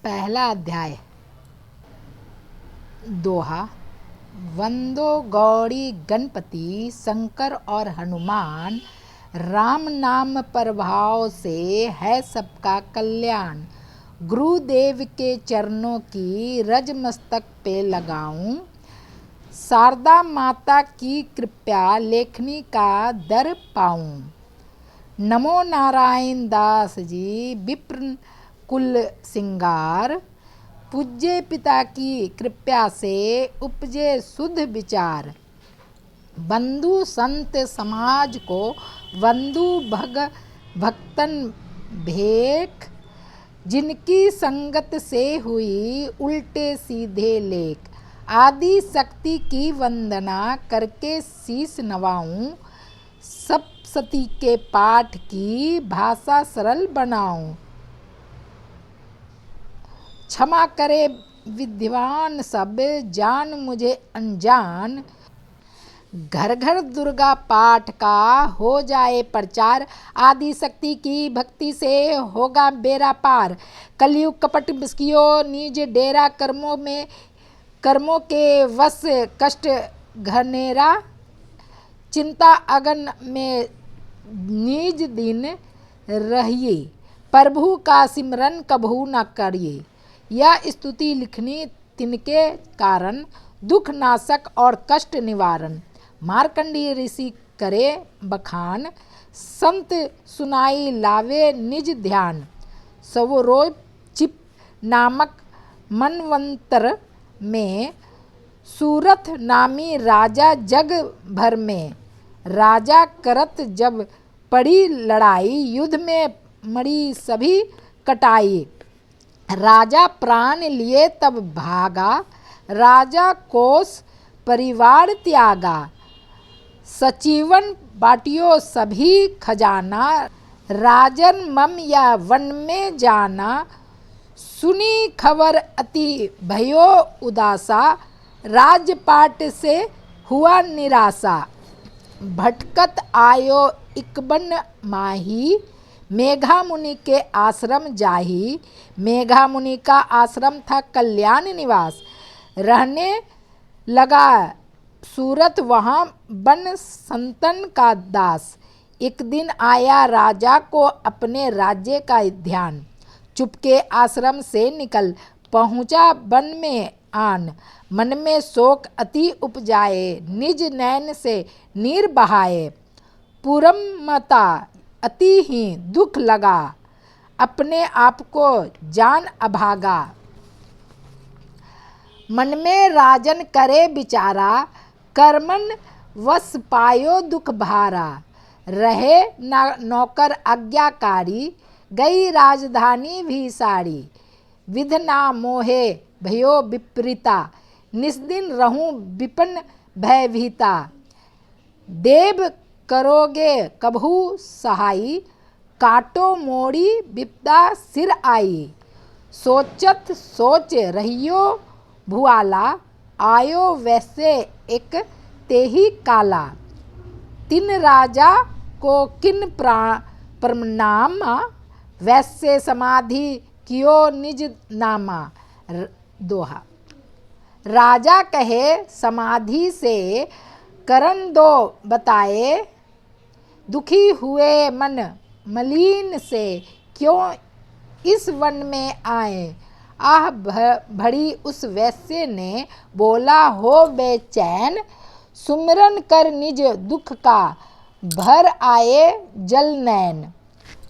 पहला अध्याय। दोहा। वंदो गौरी गणपति शंकर और हनुमान, राम नाम प्रभाव से है सबका कल्याण। गुरुदेव के चरणों की रज मस्तक पे लगाऊं, शारदा माता की कृपा लेखनी का दर पाऊं। नमो नारायण दास जी विप्र कुल सिंगार, पूज्य पिता की कृपा से उपजे शुद्ध विचार। बंधु संत समाज को बंधु भक्तन भेख, जिनकी संगत से हुई उल्टे सीधे लेख। आदि शक्ति की वंदना करके शीश नवाऊं, सप्तशती के पाठ की भाषा सरल बनाऊं। क्षमा करे विद्वान सब, जान मुझे अनजान। घर घर दुर्गा पाठ का हो जाए प्रचार, आदि शक्ति की भक्ति से होगा बेड़ा पार। कलयुग कपट बिस्कियो निज डेरा, कर्मों के वश कष्ट घनेरा। चिंता अगन में निज दिन रहिए, प्रभु का सिमरन कभू न करिए। यह स्तुति लिखनी तिनके कारण, दुख नाशक और कष्ट निवारण। मार्कंडेय ऋषि करे बखान, संत सुनाई लावे निज ध्यान। सवरोज चिप नामक मनवंतर में, सूरथ नामी राजा जग भर में। राजा करत जब पड़ी लड़ाई, युद्ध में मरी सभी कटाई। राजा प्राण लिए तब भागा, राजा कोष परिवार त्यागा। सचिवन बाटियो सभी खजाना, राजन मम या वन में जाना। सुनी खबर अति भयो उदासा, राजपाट से हुआ निराशा। भटकत आयो इकबन माही, मेघा मुनि के आश्रम जाही। मेघा मुनि का आश्रम था कल्याण निवास, रहने लगा सूरत वहाँ बन संतन का दास। एक दिन आया राजा को अपने राज्य का ध्यान, चुपके आश्रम से निकल पहुँचा वन में आन। मन में शोक अति उपजाए, निज नैन से नीर बहाए। पुरमता अति ही दुख लगा, अपने आप को जान अभागा। मन में राजन करे विचारा, कर्मन वश पायो दुख भारा। रहे नौकर आज्ञाकारी, गई राजधानी भी सारी। विधना मोहे भयो विपरीता, निस्दिन रहूं विपन भयभीता। देव करोगे कभू सहाई, काटो मोड़ी विपदा सिर आई। सोचत सोच रहियो भुआला, आयो वैसे एक तेही काला। तिन राजा को किन प्रणामा, वैसे समाधि कियो निज नामा। दोहा। राजा कहे समाधि से करन दो बताए, दुखी हुए मन मलिन से क्यों इस वन में आए। आह भड़ी उस वैश्य ने बोला हो बेचैन, सुमिरन कर निज दुख का भर आए जल नैन।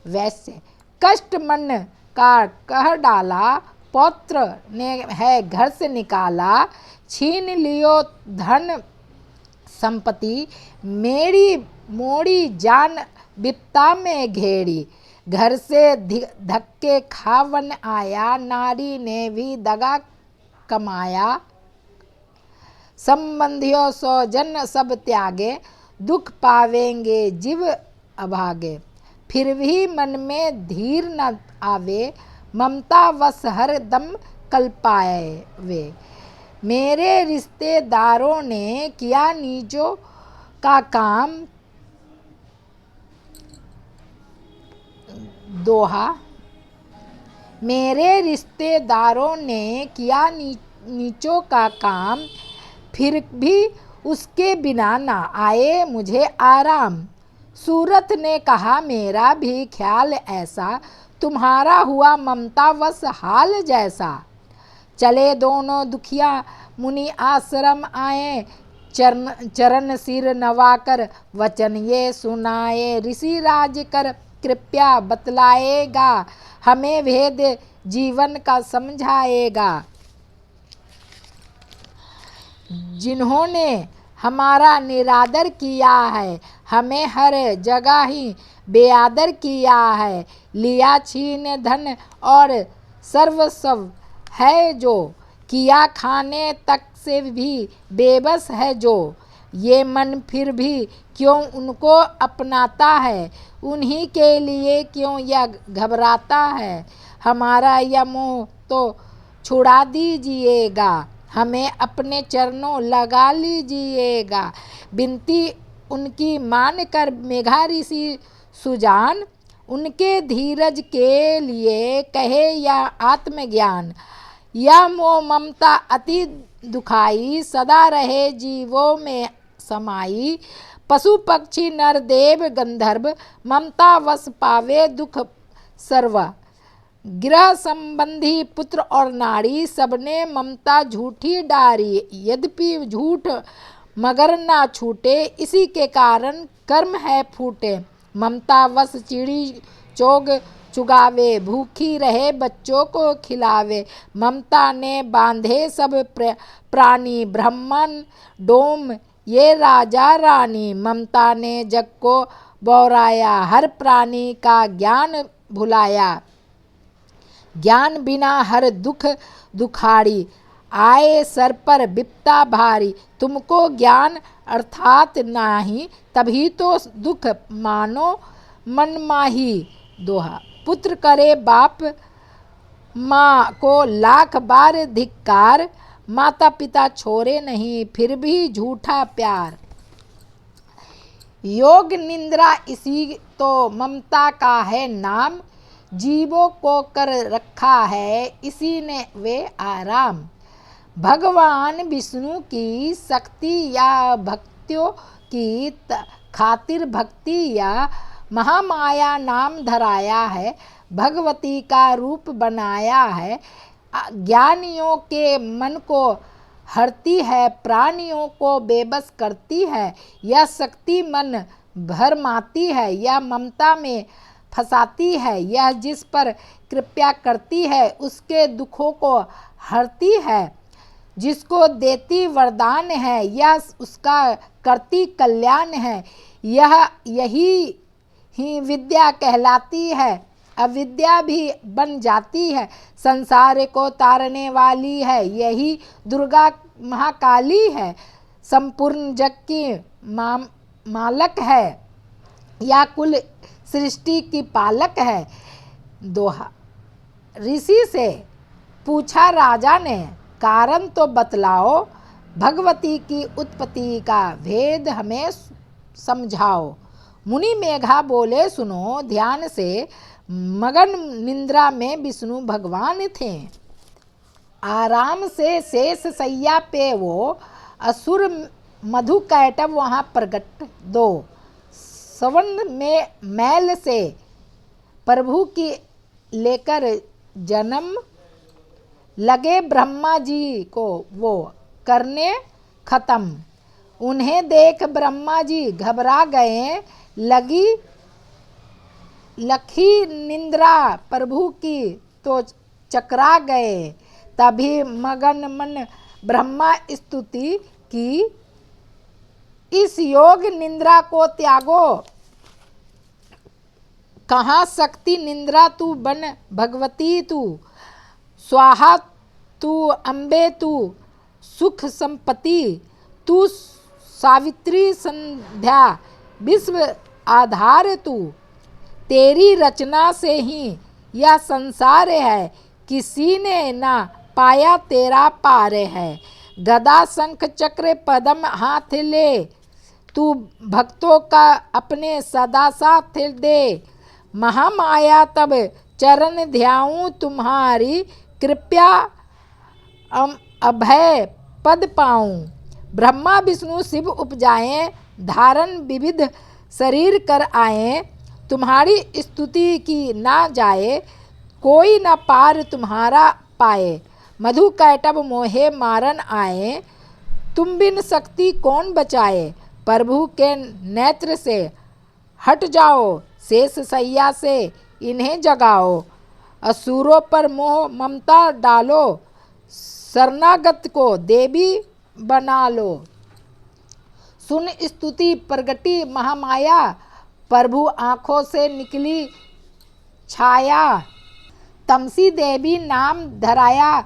वैश्य। कष्ट मन का कह डाला, पौत्र ने है घर से निकाला। छीन लियो धन संपत्ति, मेरी मोड़ी जान विपदा में घेरी। घर से धक्के खावन आया, नारी ने भी दगा कमाया। संबंधियों सो जन सब त्यागे, दुख पावेंगे जीव अभागे। फिर भी मन में धीर न आवे, ममता वश हर दम कल्पाए वे। मेरे रिश्तेदारों ने किया नीचों का काम। दोहा। मेरे रिश्तेदारों ने किया नीचों का काम, फिर भी उसके बिना ना आए मुझे आराम। सूरत ने कहा मेरा भी ख्याल ऐसा, तुम्हारा हुआ ममतावश हाल जैसा। चले दोनों दुखिया मुनि आश्रम आए, चरण सिर नवाकर वचन ये सुनाए। ऋषि राज कर कृपया बतलाएगा, हमें भेद जीवन का समझाएगा। जिन्होंने हमारा निरादर किया है, हमें हर जगह ही बेआदर किया है। लिया छीन धन और सर्वस्व है जो, किया खाने तक से भी बेबस है जो। ये मन फिर भी क्यों उनको अपनाता है, उन्हीं के लिए क्यों यह घबराता है। हमारा यह मोह तो छुड़ा दीजिएगा, हमें अपने चरणों लगा लीजिएगा। विनती उनकी मान कर मेघा ऋषि सुजान, उनके धीरज के लिए कहे या आत्मज्ञान। यह मोह ममता अति दुखाई, सदा रहे जीवों में समाई। पशु पक्षी नर देव गंधर्व, ममता वश पावे दुख सर्व। गृह संबंधी पुत्र और नारी, सबने ममता झूठी डारी। यद्यपि झूठ मगर ना छूटे, इसी के कारण कर्म है फूटे। ममता वश चिड़ी चोग चुगावे, भूखी रहे बच्चों को खिलावे। ममता ने बांधे सब प्राणी, ब्राह्मण डोम ये राजा रानी। ममता ने जग को बौराया, हर प्राणी का ज्ञान भुलाया। ज्ञान बिना हर दुख दुखाड़ी, आए सर पर विपदा भारी। तुमको ज्ञान अर्थात नाही, तभी तो दुख मानो मन माही। दोहा। पुत्र करे बाप माँ को लाख बार धिक्कार, माता पिता छोड़े नहीं फिर भी झूठा प्यार। योग निंद्रा इसी तो ममता का है नाम, जीवों को कर रखा है इसी ने वे आराम। भगवान विष्णु की शक्ति या भक्तियों की खातिर भक्ति या महामाया नाम धराया है, भगवती का रूप बनाया है। ज्ञानियों के मन को हरती है, प्राणियों को बेबस करती है। यह शक्ति मन भरमाती है, यह ममता में फंसाती है। यह जिस पर कृपा करती है उसके दुखों को हरती है। जिसको देती वरदान है, यह उसका करती कल्याण है। यही ही विद्या कहलाती है, अविद्या भी बन जाती है। संसार को तारने वाली है, यही दुर्गा महाकाली है। संपूर्ण जग की मालक है, या कुल सृष्टि की पालक है। दोहा। ऋषि से पूछा राजा ने, कारण तो बतलाओ, भगवती की उत्पत्ति का भेद हमें समझाओ। मुनि मेघा बोले सुनो ध्यान से, मगन निंद्रा में विष्णु भगवान थे। आराम से शेष सैया पे वो, असुर मधु कैटव वहाँ प्रगट दो। सवर्ण में मैल से प्रभु की लेकर जन्म, लगे ब्रह्मा जी को वो करने खत्म। उन्हें देख ब्रह्मा जी घबरा गए, लखी निंद्रा प्रभु की तो चकरा गए। तभी मगन मन ब्रह्मा स्तुति की, इस योग निंद्रा को त्यागो। कहाँ शक्ति निंद्रा तू बन भगवती तू, स्वाहा तू अम्बे तू सुख संपत्ति। तू सावित्री संध्या विश्व आधार तू, तेरी रचना से ही यह संसार है, किसी ने ना पाया तेरा पार है। गदा शंख चक्र पद्म हाथ ले, तू भक्तों का अपने सदा साथ दे। महामाया तब चरण ध्याऊं तुम्हारी कृपया अभय पद पाऊं। ब्रह्मा विष्णु शिव उपजाएं धारण विविध शरीर कर आए। तुम्हारी स्तुति की ना जाए कोई न पार तुम्हारा पाए। मधु कैटभ मोहे मारन आए तुम बिन शक्ति कौन बचाए। प्रभु के नेत्र से हट जाओ शेष सैया से इन्हें जगाओ। असुरों पर मोह ममता डालो शरणागत को देवी बना लो। सुन स्तुति प्रगटी महामाया प्रभु आँखों से निकली छाया। तमसी देवी नाम धराया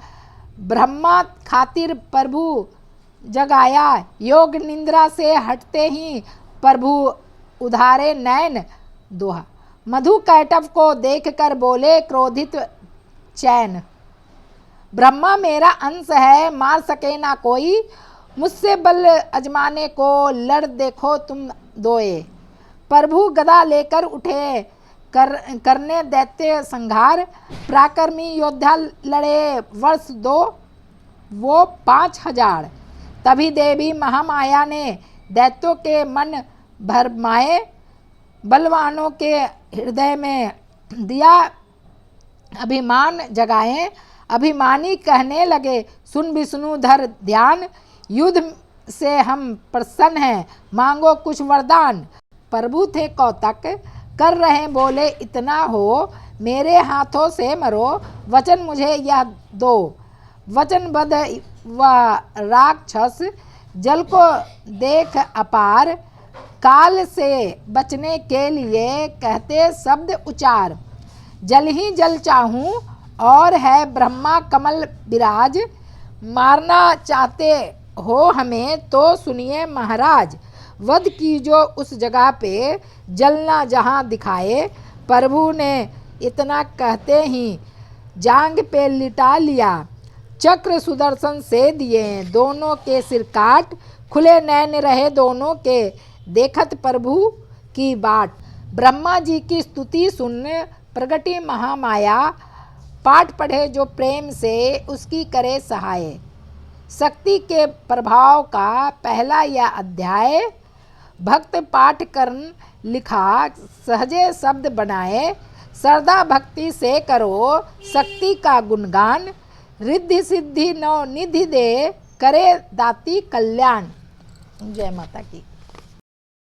ब्रह्मा खातिर प्रभु जगाया। योग निंद्रा से हटते ही प्रभु उधारे नैन दोहा। मधु कैटभ को देखकर बोले क्रोधित चैन। ब्रह्मा मेरा अंश है मार सके ना कोई। मुझसे बल अजमाने को लड़ देखो तुम दोए। प्रभु गदा लेकर उठे करने दैत्य संहार। पराक्रमी योद्धा लड़े वर्ष 2 वो 5000। तभी देवी महामाया ने दैत्यों के मन भरमाए। बलवानों के हृदय में दिया अभिमान जगाए। अभिमानी कहने लगे सुन विष्णुधर ध्यान। युद्ध से हम प्रसन्न हैं मांगो कुछ वरदान। प्रभु थे कौतक कर रहे बोले इतना हो मेरे हाथों से मरो। वचन मुझे यह दो वचनबद्ध व राक्षस जल को देख अपार। काल से बचने के लिए कहते शब्द उचार। जल ही जल चाहूं और है ब्रह्मा कमल विराज। मारना चाहते हो हमें तो सुनिए महाराज। वध की जो उस जगह पे जलना जहाँ दिखाए। प्रभु ने इतना कहते ही जांग पे लिटा लिया। चक्र सुदर्शन से दिए दोनों के सिर काट। खुले नैन रहे दोनों के देखत प्रभु की बाट। ब्रह्मा जी की स्तुति सुन प्रगटी महामाया। पाठ पढ़े जो प्रेम से उसकी करे सहाय। शक्ति के प्रभाव का पहला यह अध्याय। भक्त पाठ करन लिखा सहजे शब्द बनाए। श्रद्धा भक्ति से करो शक्ति का गुणगान। रिद्धि सिद्धि नौ निधि दे करे दाती कल्याण। जय माता की।